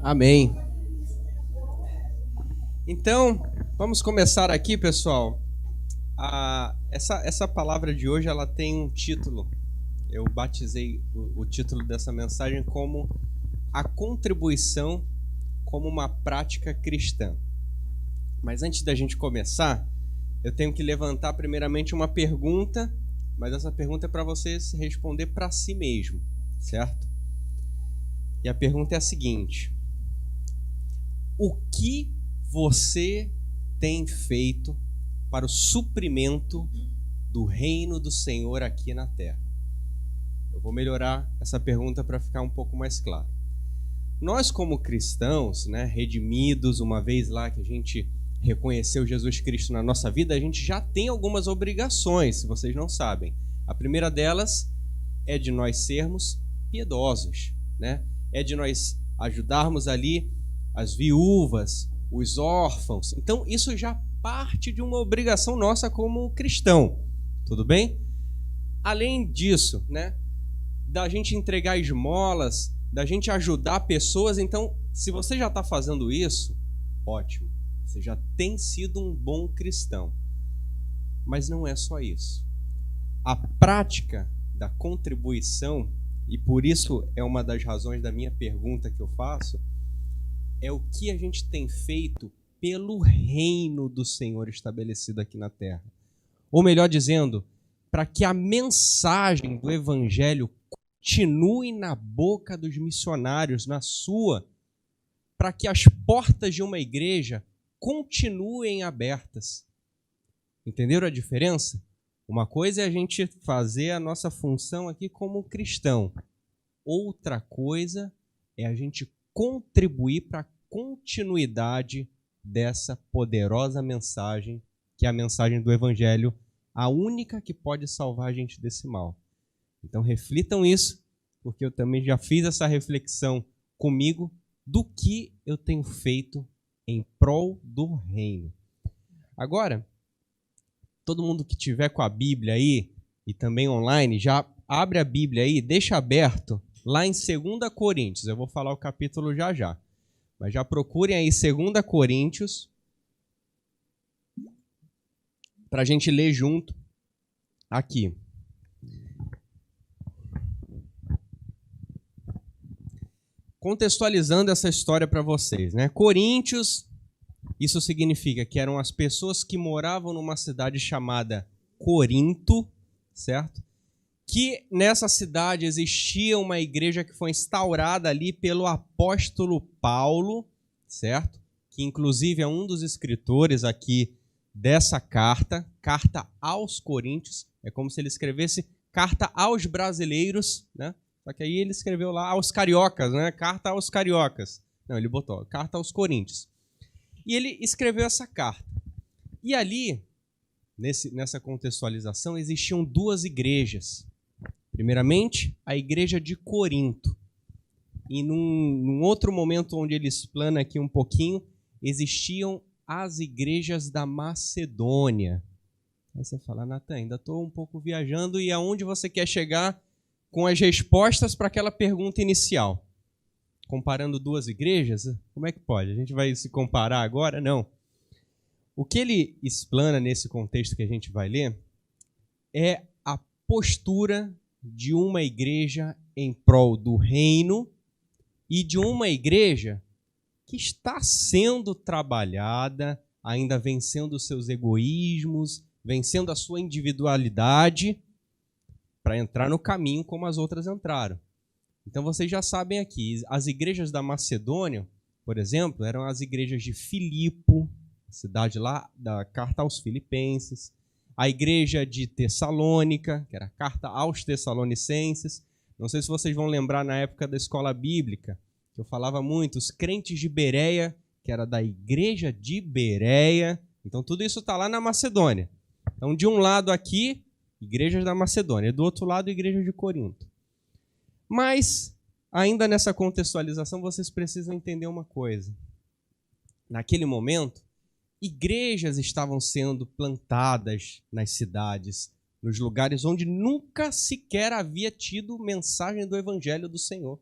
Amém. Então, vamos começar aqui, pessoal. Essa palavra de hoje, ela tem um título. Eu batizei o título dessa mensagem como a contribuição como uma prática cristã. Mas antes da gente começar, eu tenho que levantar primeiramente uma pergunta, mas essa pergunta é para você responder para si mesmo, certo? E a pergunta é a seguinte: o que você tem feito para o suprimento do reino do Senhor aqui na terra? Eu vou melhorar essa pergunta para ficar um pouco mais claro. Nós, como cristãos, redimidos, uma vez lá que a gente reconheceu Jesus Cristo na nossa vida, a gente já tem algumas obrigações, se vocês não sabem. A primeira delas é de nós sermos piedosos, É de nós ajudarmos ali as viúvas, os órfãos. Então, isso já parte de uma obrigação nossa como cristão, tudo bem? Além disso, da gente entregar esmolas, da gente ajudar pessoas. Então, se você já está fazendo isso, ótimo, você já tem sido um bom cristão. Mas não é só isso. A prática da contribuição, e por isso é uma das razões da minha pergunta que eu faço, é o que a gente tem feito pelo reino do Senhor estabelecido aqui na terra. Ou melhor dizendo, para que a mensagem do Evangelho continue na boca dos missionários, para que as portas de uma igreja continuem abertas. Entenderam a diferença? Uma coisa é a gente fazer a nossa função aqui como cristão. Outra coisa é a gente contribuir para a continuidade dessa poderosa mensagem, que é a mensagem do Evangelho, a única que pode salvar a gente desse mal. Então reflitam isso, porque eu também já fiz essa reflexão comigo do que eu tenho feito em prol do reino. Agora, todo mundo que tiver com a Bíblia aí, e também online, já abre a Bíblia aí, deixa aberto lá em 2 Coríntios. Eu vou falar o capítulo já. Mas já procurem aí 2 Coríntios para a gente ler junto aqui. Contextualizando essa história para vocês, Coríntios, isso significa que eram as pessoas que moravam numa cidade chamada Corinto, certo? Que nessa cidade existia uma igreja que foi instaurada ali pelo apóstolo Paulo, certo? Que inclusive é um dos escritores aqui dessa carta aos Coríntios. É como se ele escrevesse carta aos brasileiros, Só que aí ele escreveu lá aos cariocas, Carta aos cariocas. Não, ele botou carta aos Coríntios. E ele escreveu essa carta. E ali, nessa contextualização, existiam duas igrejas. Primeiramente, a igreja de Corinto. E num outro momento onde ele explana aqui um pouquinho, existiam as igrejas da Macedônia. Aí você fala, Natan, ainda estou um pouco viajando, e aonde você quer chegar com as respostas para aquela pergunta inicial? Comparando duas igrejas? Como é que pode? A gente vai se comparar agora? Não. O que ele explana nesse contexto que a gente vai ler é a postura de uma igreja em prol do reino e de uma igreja que está sendo trabalhada, ainda vencendo os seus egoísmos, vencendo a sua individualidade, para entrar no caminho como as outras entraram. Então vocês já sabem aqui, as igrejas da Macedônia, por exemplo, eram as igrejas de Filipo, cidade lá da carta aos Filipenses, a igreja de Tessalônica, que era a carta aos Tessalonicenses. Não sei se vocês vão lembrar na época da escola bíblica, que eu falava muito, os crentes de Bereia, que era da igreja de Bereia. Então tudo isso está lá na Macedônia. Então de um lado aqui, igrejas da Macedônia, e do outro lado, igreja de Corinto. Mas, ainda nessa contextualização, vocês precisam entender uma coisa. Naquele momento, igrejas estavam sendo plantadas nas cidades, nos lugares onde nunca sequer havia tido mensagem do Evangelho do Senhor.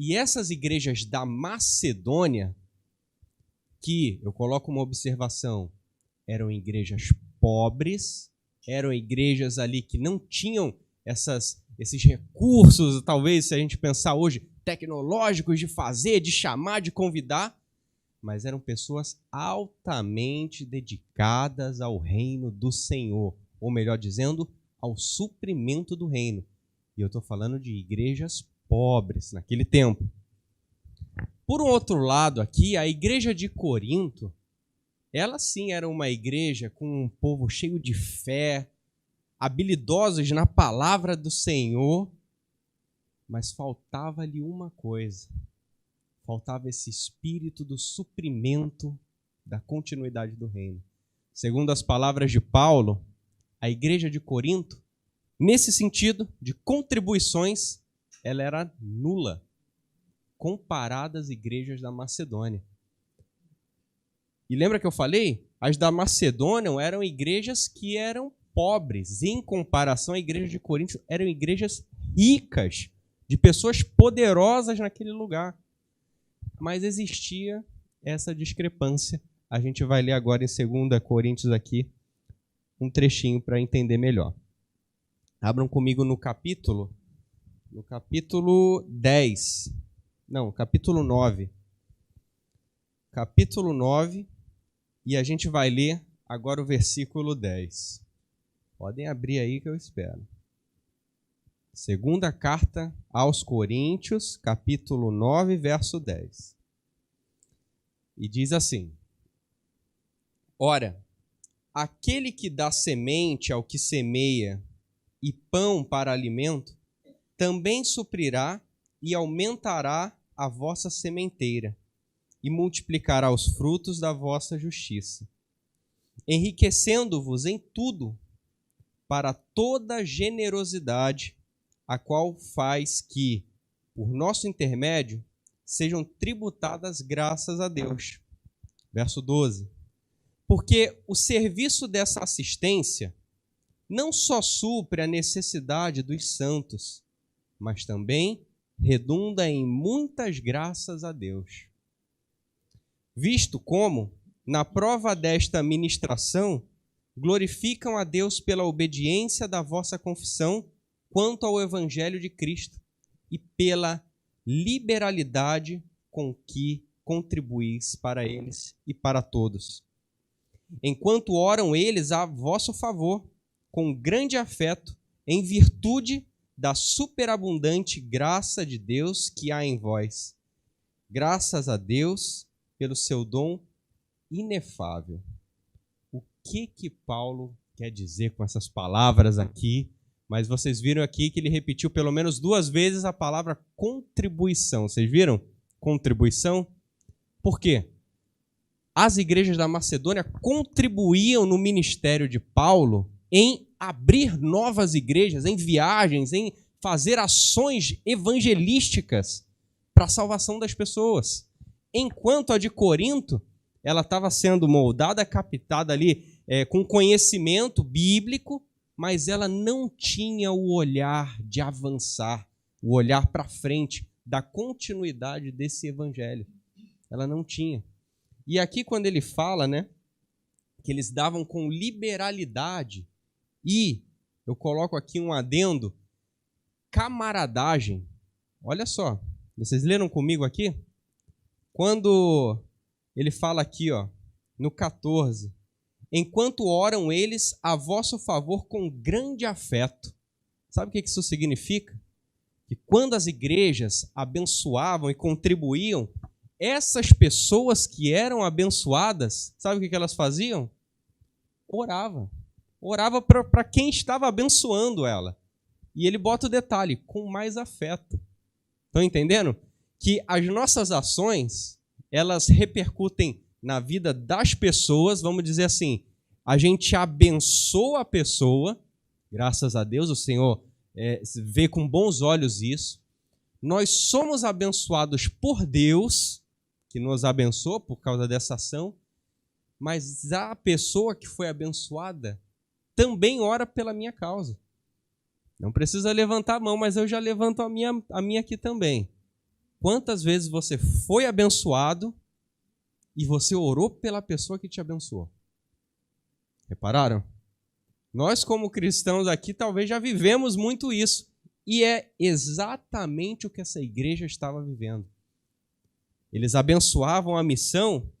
E essas igrejas da Macedônia, que eu coloco uma observação, eram igrejas pobres, eram igrejas ali que não tinham esses recursos, talvez, se a gente pensar hoje, tecnológicos de fazer, de chamar, de convidar, mas eram pessoas altamente dedicadas ao reino do Senhor, ou melhor dizendo, ao suprimento do reino. E eu estou falando de igrejas pobres naquele tempo. Por um outro lado aqui, a igreja de Corinto, ela sim era uma igreja com um povo cheio de fé, habilidosos na palavra do Senhor, mas faltava-lhe uma coisa. Faltava esse espírito do suprimento, da continuidade do reino. Segundo as palavras de Paulo, a igreja de Corinto, nesse sentido de contribuições, ela era nula, comparada às igrejas da Macedônia. E lembra que eu falei? As da Macedônia eram igrejas que eram pobres. Em comparação à igreja de Corinto, eram igrejas ricas, de pessoas poderosas naquele lugar. Mas existia essa discrepância. A gente vai ler agora em 2 Coríntios aqui um trechinho para entender melhor. Abram comigo no capítulo 10. Não, capítulo 9. Capítulo 9, e a gente vai ler agora o versículo 10. Podem abrir aí que eu espero. Segunda carta aos Coríntios, capítulo 9, verso 10. E diz assim: Ora, aquele que dá semente ao que semeia e pão para alimento, também suprirá e aumentará a vossa sementeira e multiplicará os frutos da vossa justiça, enriquecendo-vos em tudo para toda generosidade, a qual faz que, por nosso intermédio, sejam tributadas graças a Deus. Verso 12. Porque o serviço dessa assistência não só supre a necessidade dos santos, mas também redunda em muitas graças a Deus. Visto como, na prova desta ministração, glorificam a Deus pela obediência da vossa confissão quanto ao Evangelho de Cristo e pela liberalidade com que contribuís para eles e para todos. Enquanto oram eles a vosso favor, com grande afeto, em virtude da superabundante graça de Deus que há em vós. Graças a Deus pelo seu dom inefável. O que Paulo quer dizer com essas palavras aqui? Mas vocês viram aqui que ele repetiu pelo menos 2 vezes a palavra contribuição. Vocês viram? Contribuição. Por quê? As igrejas da Macedônia contribuíam no ministério de Paulo em abrir novas igrejas, em viagens, em fazer ações evangelísticas para a salvação das pessoas. Enquanto a de Corinto, ela estava sendo moldada, captada ali com conhecimento bíblico, mas ela não tinha o olhar de avançar, o olhar para frente, da continuidade desse evangelho. Ela não tinha. E aqui quando ele fala, que eles davam com liberalidade, e eu coloco aqui um adendo, camaradagem. Olha só, vocês leram comigo aqui? Quando ele fala aqui, no 14, enquanto oram eles a vosso favor com grande afeto. Sabe o que isso significa? Que quando as igrejas abençoavam e contribuíam, essas pessoas que eram abençoadas, sabe o que elas faziam? Orava para quem estava abençoando ela. E ele bota o detalhe, com mais afeto. Estão entendendo? Que as nossas ações, elas repercutem na vida das pessoas, vamos dizer assim, a gente abençoa a pessoa, graças a Deus, o Senhor vê com bons olhos isso. Nós somos abençoados por Deus, que nos abençoa por causa dessa ação, mas a pessoa que foi abençoada também ora pela minha causa. Não precisa levantar a mão, mas eu já levanto a minha aqui também. Quantas vezes você foi abençoado e você orou pela pessoa que te abençoou? Repararam? Nós, como cristãos aqui, talvez já vivemos muito isso. E é exatamente o que essa igreja estava vivendo. Eles abençoavam a missão,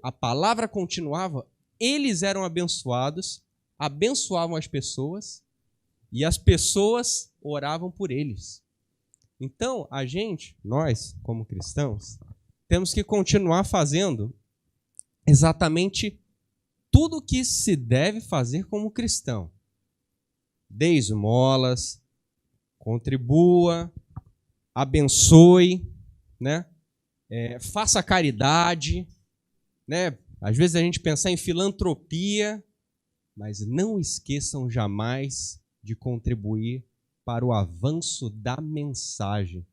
a palavra continuava, eles eram abençoados, abençoavam as pessoas e as pessoas oravam por eles. Então, nós, como cristãos, temos que continuar fazendo exatamente tudo o que se deve fazer como cristão. Dê esmolas, contribua, abençoe, né? Faça caridade, né? Às vezes a gente pensa em filantropia, mas não esqueçam jamais de contribuir para o avanço da mensagem.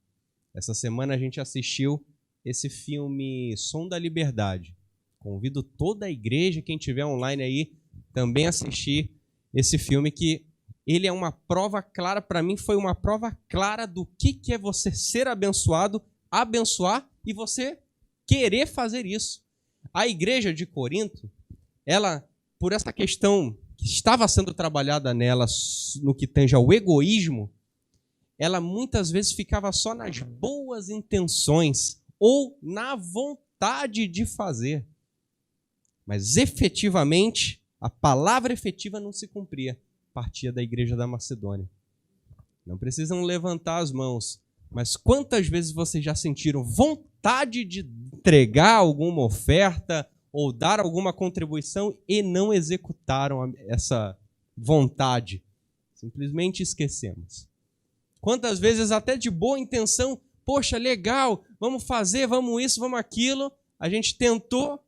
Essa semana a gente assistiu esse filme Som da Liberdade. Convido toda a igreja, quem estiver online aí, também assistir esse filme, que ele é uma prova clara, para mim foi uma prova clara do que é você ser abençoado, abençoar e você querer fazer isso. A igreja de Corinto, ela, por essa questão que estava sendo trabalhada nela no que tange ao egoísmo, ela muitas vezes ficava só nas boas intenções ou na vontade de fazer. Mas efetivamente, a palavra efetiva não se cumpria. Partia da igreja da Macedônia. Não precisam levantar as mãos, mas quantas vezes vocês já sentiram vontade de entregar alguma oferta ou dar alguma contribuição e não executaram essa vontade? Simplesmente esquecemos. Quantas vezes até de boa intenção, poxa, legal, vamos fazer, vamos isso, vamos aquilo, a gente tentou,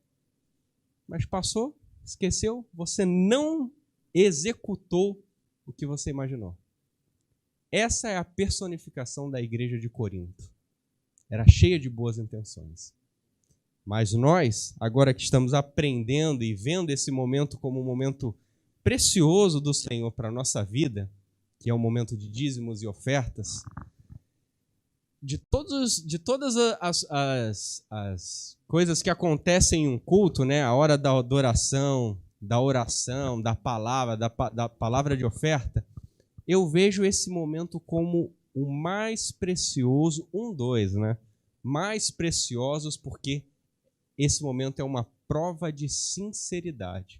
mas passou, esqueceu, você não executou o que você imaginou. Essa é a personificação da igreja de Corinto. Era cheia de boas intenções. Mas nós, agora que estamos aprendendo e vendo esse momento como um momento precioso do Senhor para a nossa vida, que é o momento de dízimos e ofertas, de todas as coisas que acontecem em um culto, né? A hora da adoração, da oração, da palavra de oferta, eu vejo esse momento como o mais precioso, né? Mais preciosos, porque esse momento é uma prova de sinceridade.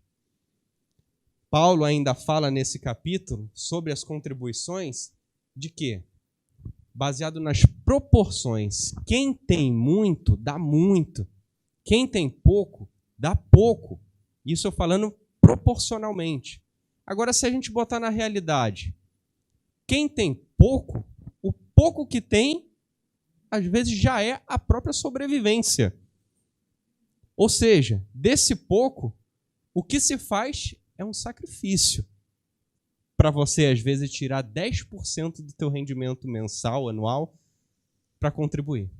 Paulo ainda fala nesse capítulo sobre as contribuições de quê? Baseado nas proporções. Quem tem muito, dá muito. Quem tem pouco, dá pouco. Isso eu falando proporcionalmente. Agora, se a gente botar na realidade, quem tem pouco, o pouco que tem, às vezes já é a própria sobrevivência. Ou seja, desse pouco, o que se faz é um sacrifício. Para você, às vezes, tirar 10% do teu rendimento mensal, anual, para contribuir.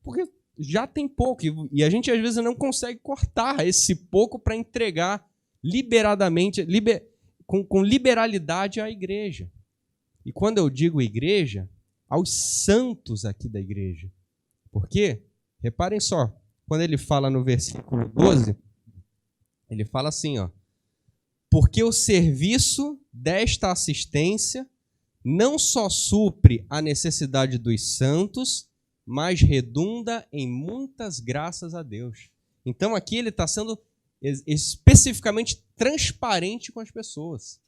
Porque já tem pouco, e a gente, às vezes, não consegue cortar esse pouco para entregar liberadamente, com liberalidade à igreja. E quando eu digo igreja, aos santos aqui da igreja. Por quê? Reparem só, quando ele fala no versículo 12, ele fala assim, ó: porque o serviço desta assistência não só supre a necessidade dos santos, mas redunda em muitas graças a Deus. Então aqui ele está sendo especificamente transparente com as pessoas.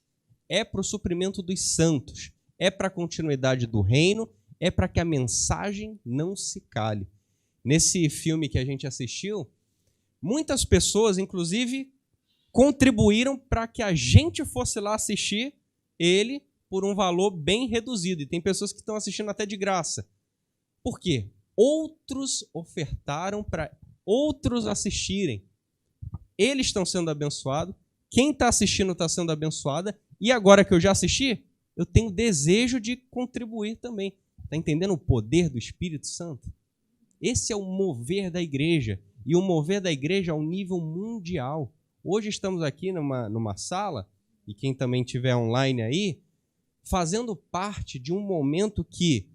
É para o suprimento dos santos, é para a continuidade do reino, é para que a mensagem não se cale. Nesse filme que a gente assistiu, muitas pessoas, inclusive, contribuíram para que a gente fosse lá assistir ele por um valor bem reduzido. E tem pessoas que estão assistindo até de graça. Por quê? Outros ofertaram para outros assistirem. Eles estão sendo abençoados, quem está assistindo está sendo abençoada, e agora que eu já assisti, eu tenho desejo de contribuir também. Está entendendo o poder do Espírito Santo? Esse é o mover da igreja, e o mover da igreja ao nível mundial. Hoje estamos aqui numa sala, e quem também estiver online aí, fazendo parte de um momento que,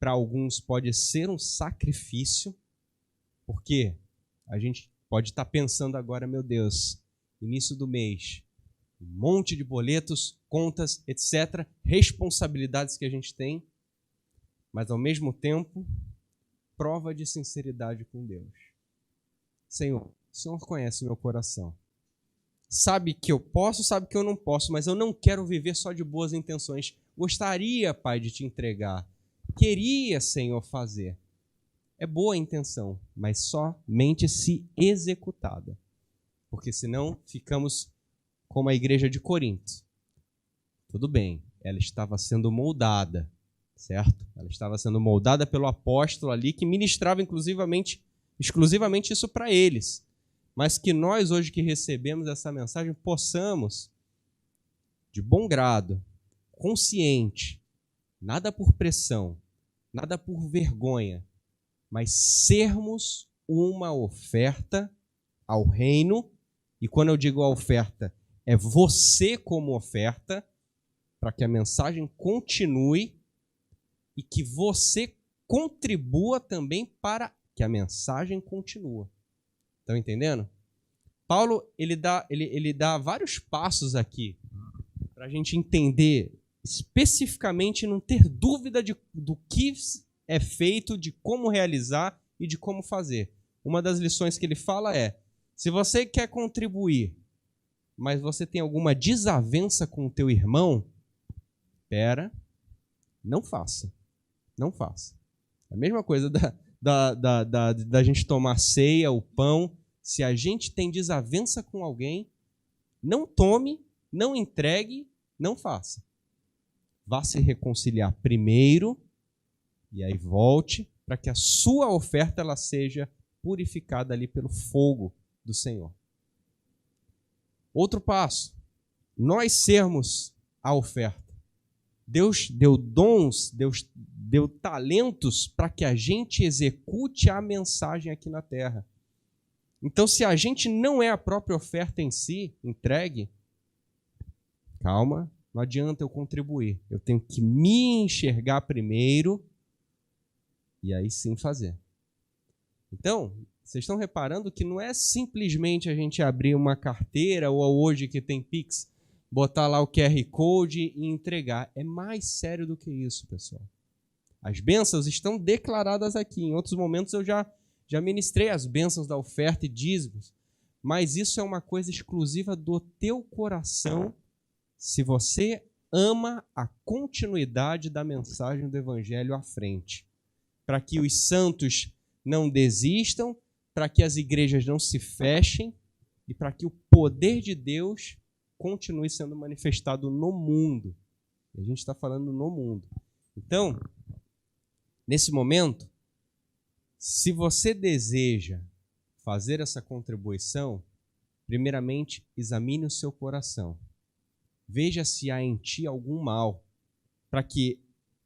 para alguns pode ser um sacrifício, porque a gente pode estar pensando agora, meu Deus, início do mês, um monte de boletos, contas, etc., responsabilidades que a gente tem, mas ao mesmo tempo, prova de sinceridade com Deus. Senhor, o Senhor conhece meu coração. Sabe que eu posso, sabe que eu não posso, mas eu não quero viver só de boas intenções. Gostaria, Pai, de te entregar. Queria, Senhor, fazer. É boa a intenção, mas somente se executada. Porque senão ficamos como a igreja de Corinto. Tudo bem, ela estava sendo moldada, certo? Ela estava sendo moldada pelo apóstolo ali, que ministrava exclusivamente isso para eles. Mas que nós, hoje que recebemos essa mensagem, possamos, de bom grado, consciente, nada por pressão, nada por vergonha, mas sermos uma oferta ao reino. E quando eu digo a oferta, é você como oferta, para que a mensagem continue e que você contribua também para que a mensagem continue. Estão entendendo? Paulo ele dá vários passos aqui para a gente entender especificamente, não ter dúvida do que é feito, de como realizar e de como fazer. Uma das lições que ele fala é: se você quer contribuir, mas você tem alguma desavença com o teu irmão, não faça. Não faça. A mesma coisa da gente tomar ceia, o pão. Se a gente tem desavença com alguém, não tome, não entregue, não faça. Vá se reconciliar primeiro e aí volte para que a sua oferta ela seja purificada ali pelo fogo do Senhor. Outro passo, nós sermos a oferta. Deus deu dons, Deus deu talentos para que a gente execute a mensagem aqui na terra. Então, se a gente não é a própria oferta em si, entregue, calma, não adianta eu contribuir. Eu tenho que me enxergar primeiro e aí sim fazer. Então, vocês estão reparando que não é simplesmente a gente abrir uma carteira ou hoje que tem Pix, botar lá o QR Code e entregar. É mais sério do que isso, pessoal. As bênçãos estão declaradas aqui. Em outros momentos eu já ministrei as bênçãos da oferta e dízimos, mas isso é uma coisa exclusiva do teu coração, se você ama a continuidade da mensagem do Evangelho à frente, para que os santos não desistam, para que as igrejas não se fechem e para que o poder de Deus continue sendo manifestado no mundo. A gente está falando no mundo. Então, nesse momento, se você deseja fazer essa contribuição, primeiramente, examine o seu coração. Veja se há em ti algum mal, para que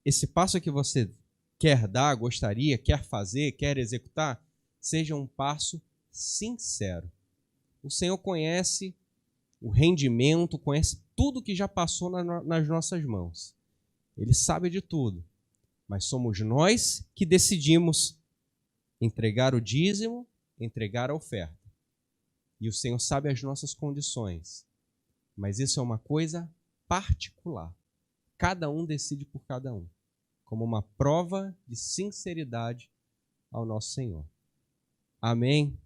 esse passo que você quer dar, gostaria, quer fazer, quer executar, seja um passo sincero. O Senhor conhece o rendimento, conhece tudo que já passou nas nossas mãos. Ele sabe de tudo, mas somos nós que decidimos entregar o dízimo, entregar a oferta. E o Senhor sabe as nossas condições. Mas isso é uma coisa particular. Cada um decide por cada um. Como uma prova de sinceridade ao nosso Senhor. Amém?